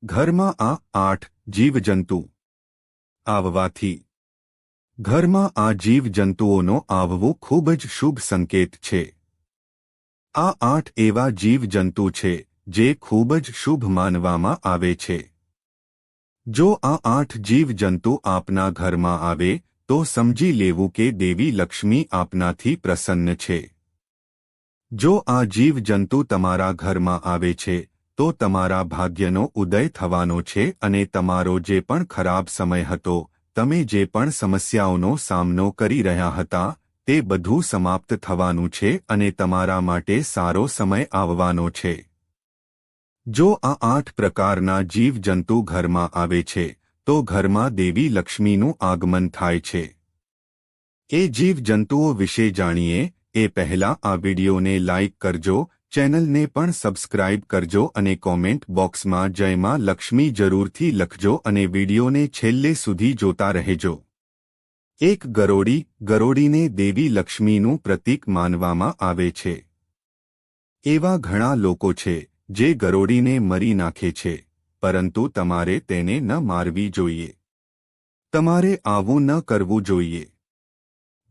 ઘરમાં આ 8 જીવજંતુ આવવાથી ઘરમાં આ જીવજંતુઓનો આવવું ખૂબ જ શુભ સંકેત છે. આ 8 એવા જીવજંતુ છે જે ખૂબ જ શુભ માનવામાં આવે છે. જો આ 8 જીવજંતુ આપના ઘરમાં આવે તો સમજી લેવું કે દેવી લક્ષ્મી આપનાથી પ્રસન્ન છે. જો આ જીવજંતુ તમારા ઘરમાં આવે છે તો તમારા ભાગ્યનો ઉદય થવાનો છે અને તમારો જે પણ ખરાબ સમય હતો, તમે જે પણ સમસ્યાઓનો સામનો કરી રહ્યા હતા, તે બધું સમાપ્ત થવાનું છે અને તમારા માટે સારો સમય આવવાનો છે. જો આ 8 પ્રકારના જીવજંતુ ઘરમાં આવે છે તો ઘરમાં દેવી લક્ષ્મીનું આગમન થાય છે. એ જીવજંતુઓ વિશે જાણીએ એ પહેલા આ વિડિયોને લાઇક કરજો, ચેનલને પણ સબસ્ક્રાઇબ કરજો અને કોમેન્ટ બોક્સમાં જય માં લક્ષ્મી જરૂરથી લખજો અને વિડિયોને છેલ્લે સુધી જોતા રહેજો. એક ગરોળી. ગરોળીને દેવી લક્ષ્મીનું પ્રતીક માનવામાં આવે છે. એવા ઘણા લોકો છે જે ગરોળીને મરી નાખે છે, પરંતુ તમારે તેને ન મારવી જોઈએ. તમારે આવું ન કરવું જોઈએ.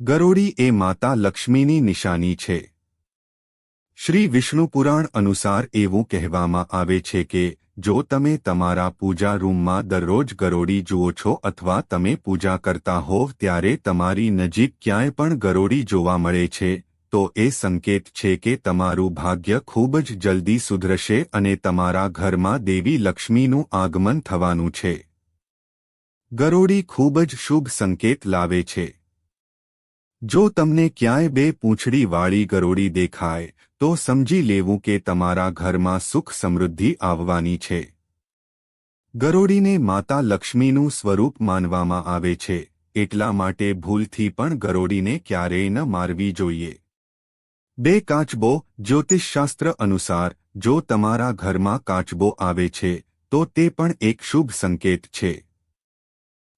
ગરોળી એ માતા લક્ષ્મીની નિશાની છે. શ્રી વિષ્ણુ પુરાણ અનુસાર એવું કહેવામાં આવે છે કે જો તમે તમારા પૂજા રૂમમાં દરરોજ ગરોળી જુઓ છો અથવા તમે પૂજા કરતા હોવ ત્યારે તમારી નજીક ક્યાંય પણ ગરોળી જોવા મળે છે, તો એ સંકેત છે કે તમારું ભાગ્ય ખૂબ જ જલ્દી સુધરશે અને તમારા ઘરમાં દેવી લક્ષ્મીનું આગમન થવાનું છે. ગરોળી ખૂબ જ શુભ સંકેત લાવે છે. જો તમને ક્યાંય 2 પૂંછડીવાળી ગરોળી દેખાય તો સમજી લેવું કે તમારા ઘરમાં સુખ સમૃદ્ધિ આવવાની છે. ગરોળીને માતા લક્ષ્મીનું સ્વરૂપ માનવામાં આવે છે, એટલા માટે ભૂલથી પણ ગરોળીને ક્યારેય ન મારવી જોઈએ. 2 કાચબો. જ્યોતિષશાસ્ત્ર અનુસાર જો તમારા ઘરમાં કાચબો આવે છે તો તે પણ એક શુભ સંકેત છે.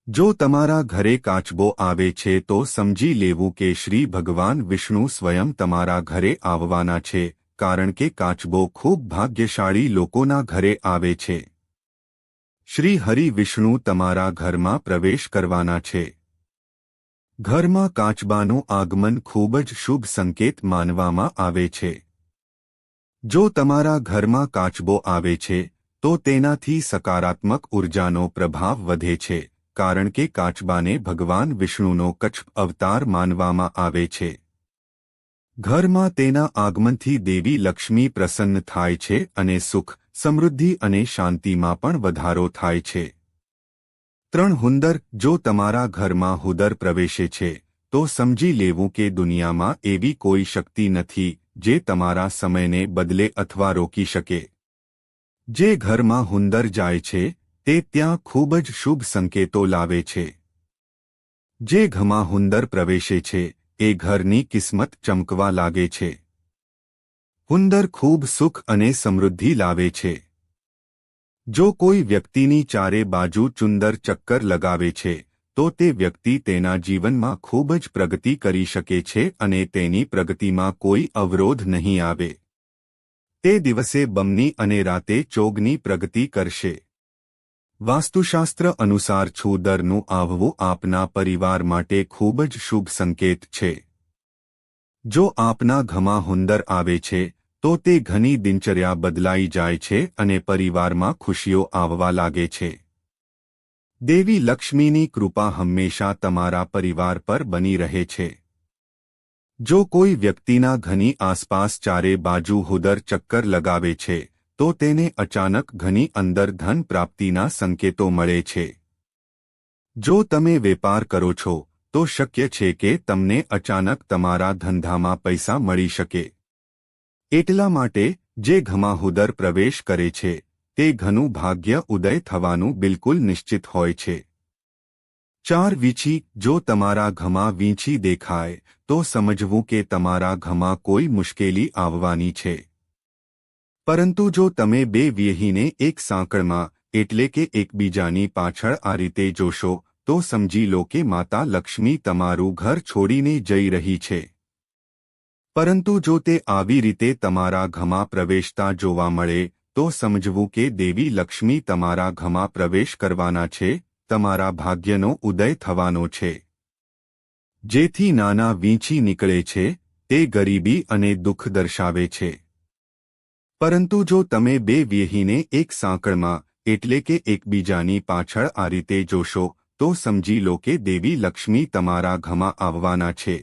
જો તમારા ઘરે કાચબો આવે છે તો સમજી લેવું કે શ્રી ભગવાન વિષ્ણુ સ્વયં તમારા ઘરે આવવાના છે, કારણ કે કાચબો ખૂબ ભાગ્યશાળી લોકોના ઘરે આવે છે. શ્રી હરિ વિષ્ણુ તમારા ઘરમાં પ્રવેશ કરવાના છે. ઘરમાં કાચબાનું આગમન ખૂબ જ શુભ સંકેત માનવામાં આવે છે. જો તમારા ઘરમાં કાચબો આવે છે તો તેનાથી સકારાત્મક ઉર્જાનો પ્રભાવ વધે છે, કારણ કે કાચબાને ભગવાન વિષ્ણુનો કચ્છ અવતાર માનવામાં આવે છે. ઘરમાં તેના આગમનથી દેવી લક્ષ્મી પ્રસન્ન થાય છે અને સુખ, સમૃદ્ધિ અને શાંતિમાં પણ વધારો થાય છે. 3 હુંદર. જો તમારા ઘરમાં હુદર પ્રવેશે છે તો સમજી લેવું કે દુનિયામાં એવી કોઈ શક્તિ નથી જે તમારા સમયને બદલે અથવા રોકી શકે. જે ઘરમાં હુંદર જાય છે તે ત્યાં ખૂબ જ શુભ સંકેતો લાવે છે. જે ઘરમાં હુંદર પ્રવેશે છે એ ઘરની કિસ્મત ચમકવા લાગે છે. હુંદર ખૂબ સુખ અને સમૃદ્ધિ લાવે છે. જો કોઈ વ્યક્તિની ચારે બાજુ ચુંદર ચક્કર લગાવે છે તો તે વ્યક્તિ તેના જીવનમાં ખૂબ જ પ્રગતિ કરી શકે છે અને તેની પ્રગતિમાં કોઈ અવરોધ નહીં આવે. તે દિવસે બમની અને રાતે ચોગની પ્રગતિ કરશે. વાસ્તુશાસ્ત્ર અનુસાર છૂદરનું આવવું આપના પરિવાર માટે ખૂબ જ શુભ સંકેત છે. જો આપના ઘરમાં હુંદર આવે છે તો તે ઘણી દિનચર્યા બદલાઈ જાય છે અને પરિવારમાં ખુશીઓ આવવા લાગે છે. દેવી લક્ષ્મીની કૃપા હંમેશા તમારા પરિવાર પર બની રહે છે. જો કોઈ વ્યક્તિના ઘરની આસપાસ ચારે બાજુ હુદર ચક્કર લગાવે છે તો તેને અચાનક ઘરની અંદર ધન પ્રાપ્તિના સંકેતો મળે છે. જો તમે વેપાર કરો છો તો શક્ય છે કે તમને અચાનક તમારા ધંધામાં પૈસા મળી શકે. એટલા માટે જે ઘરમાં હુદર પ્રવેશ કરે છે તે ઘનું ભાગ્ય ઉદય થવાનું બિલકુલ નિશ્ચિત હોય છે. 4 વીંછી. જો તમારા ઘરમાં વીંછી દેખાય તો સમજવું કે તમારા ઘરમાં કોઈ મુશ્કેલી આવવાની છે. પરંતુ જો તમે 2 વ્યેહીને એક સાંકળમાં એટલે કે એકબીજાની પાછળ આ રીતે જોશો તો સમજી લો કે માતા લક્ષ્મી તમારું ઘર છોડીને જઈ રહી છે. પરંતુ જો તે આવી રીતે તમારા ઘરમાં પ્રવેશતા જોવા મળે તો સમજવું કે દેવી લક્ષ્મી તમારા ઘરમાં પ્રવેશ કરવાના છે, તમારા ભાગ્યનો ઉદય થવાનો છે. જેથી નાના વીંછી નીકળે છે તે ગરીબી અને દુઃખ દર્શાવે છે. પરંતુ જો તમે બે વ્યહીને એક સાંકળમાં એટલે કે એકબીજાની પાછળ આ રીતે જોશો તો સમજી લો કે દેવી લક્ષ્મી તમારા ઘરમાં આવવાના છે.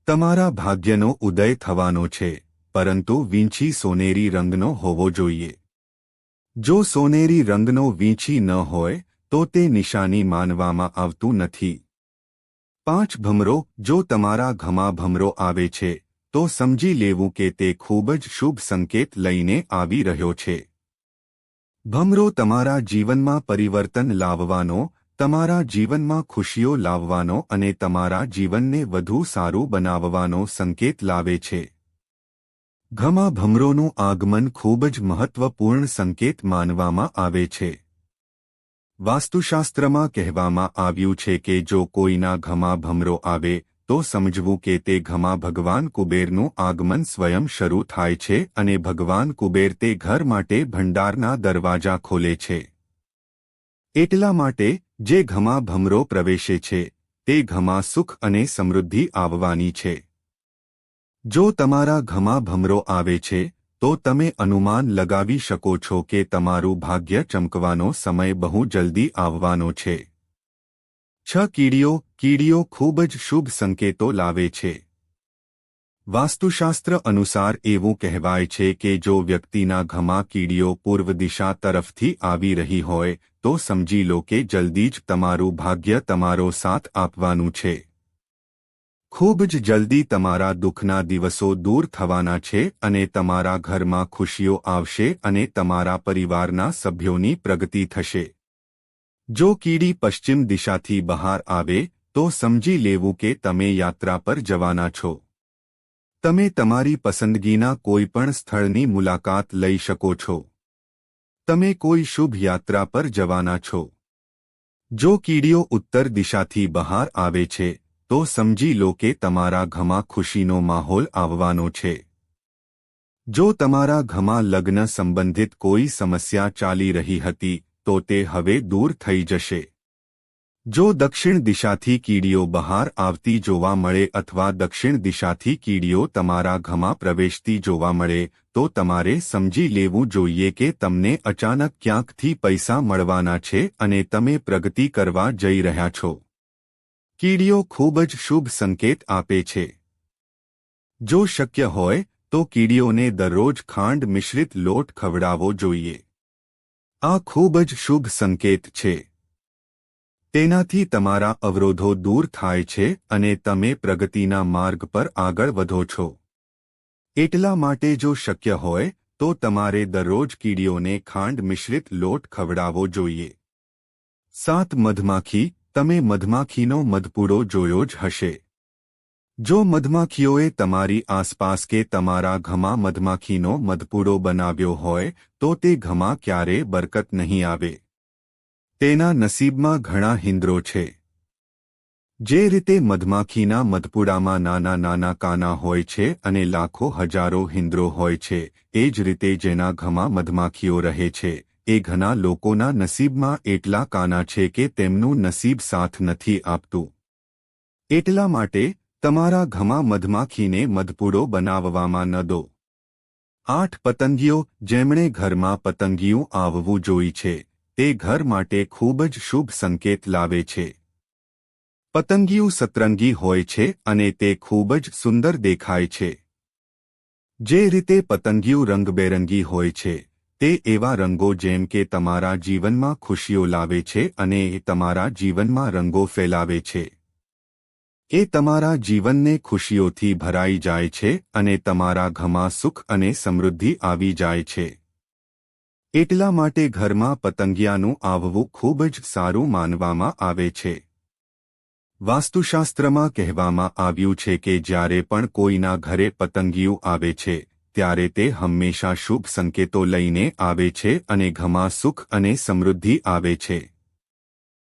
તમારા ભાગ્યનો ઉદય થવાનો છે, પરંતુ વીંછી સોનેરી રંગનો હોવો જોઈએ. જો સોનેરી રંગનો વીંછી ન હોય તો તે નિશાની માનવામાં આવતું નથી. 5 ભમરો જો તમારા ઘરમાં ભમરો આવે છે તો સમજી લેવું કે તે ખૂબ જ શુભ સંકેત લઈને આવી રહ્યો છે. ભમરો તમારા જીવનમાં પરિવર્તન લાવવાનો, તમારા જીવનમાં ખુશીઓ લાવવાનો અને તમારા જીવનને વધુ સારું બનાવવાનો સંકેત લાવે છે. ઘરમાં ભમરોનું આગમન ખૂબ જ મહત્વપૂર્ણ સંકેત માનવામાં આવે છે. વાસ્તુશાસ્ત્રમાં કહેવામાં આવ્યું છે કે જો કોઈના ઘરમાં ભમરો આવે તો સમજવું કે તે ઘરમાં ભગવાન કુબેરનું આગમન સ્વયં શરૂ થાય છે અને ભગવાન કુબેર તે ઘર માટે ભંડારના દરવાજા ખોલે છે. એટલા માટે જે ઘરમાં ભમરો પ્રવેશે છે તે ઘરમાં સુખ અને સમૃદ્ધિ આવવાની છે. જો તમારા ઘરમાં ભમરો આવે છે તો તમે અનુમાન લગાવી શકો છો કે તમારું ભાગ્ય ચમકવાનો સમય બહુ જલ્દી આવવાનો છે. 6 કીડીઓ ખૂબ જ શુભ સંકેતો લાવે છે. વાસ્તુશાસ્ત્ર અનુસાર એવું કહેવાય છે કે જો વ્યક્તિના ઘરમાં કીડીઓ પૂર્વ દિશા તરફથી આવી રહી હોય તો સમજી લો કે જલ્દી જ તમારું ભાગ્ય તમારો સાથ આપવાનું છે. ખૂબ જ જલ્દી તમારા દુઃખના દિવસો દૂર થવાના છે અને તમારા ઘરમાં ખુશીઓ આવશે અને તમારા પરિવારના સભ્યોની પ્રગતિ થશે. જો કીડી પશ્ચિમ દિશાથી બહાર આવે તો સમજી લેવું કે તમે યાત્રા પર જવાના છો. તમે તમારી પસંદગીના કોઈપણ સ્થળની મુલાકાત લઈ શકો છો. તમે કોઈ શુભ યાત્રા પર જવાના છો. જો કીડીઓ ઉત્તર દિશાથી બહાર આવે છે તો સમજી લો કે તમારા ઘરમાં ખુશીનો માહોલ આવવાનો છે. જો તમારા ઘરમાં લગ્ન સંબંધિત કોઈ સમસ્યા ચાલી રહી હતી તો તે હવે દૂર થઈ જશે. જો દક્ષિણ દિશાથી કીડીઓ બહાર આવતી જોવા મળે અથવા દક્ષિણ દિશાથી કીડીઓ તમારા ઘરમાં પ્રવેશતી જોવા મળે તો તમારે સમજી લેવું જોઈએ કે તમને અચાનક ક્યાંકથી પૈસા મળવાના છે અને તમે પ્રગતિ કરવા જઈ રહ્યા છો. કીડીઓ ખૂબ જ શુભ સંકેત આપે છે. જો શક્ય હોય તો કીડીઓને દરરોજ ખાંડ મિશ્રિત લોટ ખવડાવવો જોઈએ. આ ખૂબ જ શુભ સંકેત છે. તેનાથી તમારા અવરોધો દૂર થાય છે અને તમે પ્રગતિના માર્ગ પર આગળ વધો છો. એટલા માટે જો શક્ય હોય તો તમારે દરરોજ કીડીઓને ખાંડ મિશ્રિત લોટ ખવડાવવો જોઈએ. 7 મધમાખી તમે મધમાખીનો મધપૂડો જોયો જ હશે. જો મધમાખીઓએ તમારી આસપાસ કે તમારા ઘરમાં મધમાખીનો મધપૂડો બનાવ્યો હોય તો તે ઘરમાં ક્યારેય બરકત નહીં આવે. તેના નસીબમાં ઘણા હિંદ્રો છે. જે રીતે મધમાખીના મધપૂડામાં નાના નાના કાના હોય છે અને લાખો હજારો હિંદ્રો હોય છે, એ જ રીતે જેના ઘરમાં મધમાખીઓ રહે છે એ ઘણા લોકોના નસીબમાં એટલા કાના છે કે તેમનું નસીબ સાથ નથી આપતું. એટલા માટે તમારા ઘરમાં મધમાખીને મધપૂડો બનાવવામાં ન દો. 8 પતંગીઓ જેમણે ઘરમાં પતંગિયું આવવું જોઈ છે તે ઘર માટે ખૂબ જ શુભ સંકેત લાવે છે. પતંગિયું સતરંગી હોય છે અને તે ખૂબ જ સુંદર દેખાય છે. જે રીતે પતંગિયું રંગબેરંગી હોય છે તે એવા રંગો જેમ કે તમારા જીવનમાં ખુશીઓ લાવે છે અને એ તમારા જીવનમાં રંગો ફેલાવે છે. એ તમારા જીવનને ખુશીઓથી ભરાઈ જાય છે અને તમારા ઘરમાં સુખ અને સમૃદ્ધિ આવી જાય છે. એટલા માટે ઘરમાં પતંગિયાનું આવવું ખૂબ જ સારું માનવામાં આવે છે. વાસ્તુશાસ્ત્રમાં કહેવામાં આવ્યું છે કે જ્યારે પણ કોઈના ઘરે પતંગિયું આવે છે ત્યારે તે હંમેશા શુભ સંકેતો લઈને આવે છે અને ઘરમાં સુખ અને સમૃદ્ધિ આવે છે.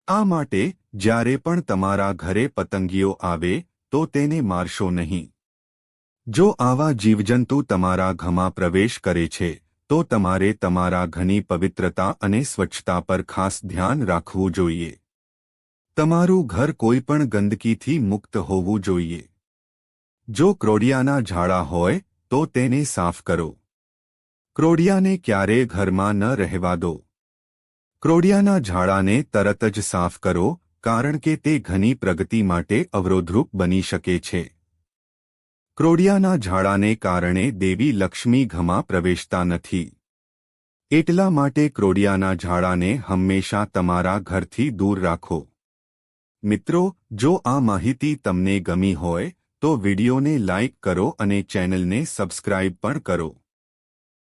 આ માટે જ્યારે પણ તમારા ઘરે પતંગિયો આવે તો તેને મારશો નહીં. જો આવા જીવજંતુ તમારા ઘરમાં પ્રવેશ કરે છે તો તમારે તમારા ઘરની પવિત્રતા અને સ્વચ્છતા પર ખાસ ધ્યાન રાખવું જોઈએ. તમારું ઘર કોઈપણ ગંદકીથી મુક્ત હોવું જોઈએ. જો ક્રોડિયાના ઝાડા હોય તો તેને સાફ કરો. ક્રોડિયાને ક્યારેય ઘરમાં ન રહેવા દો. ક્રોડિયાના ઝાડાને તરત જ સાફ કરો, કારણ કે તે ઘણી પ્રગતિ માટે અવરોધરૂપ બની શકે છે. ક્રોડિયાના ઝાડાને કારણે દેવી લક્ષ્મી ઘરમાં પ્રવેશતા નથી. એટલા માટે ક્રોડિયાના ઝાડાને હંમેશા તમારા ઘરથી દૂર રાખો. મિત્રો, જો આ માહિતી તમને ગમી હોય તો વિડિયોને લાઇક કરો અને ચેનલને સબસ્ક્રાઇબ પણ કરો.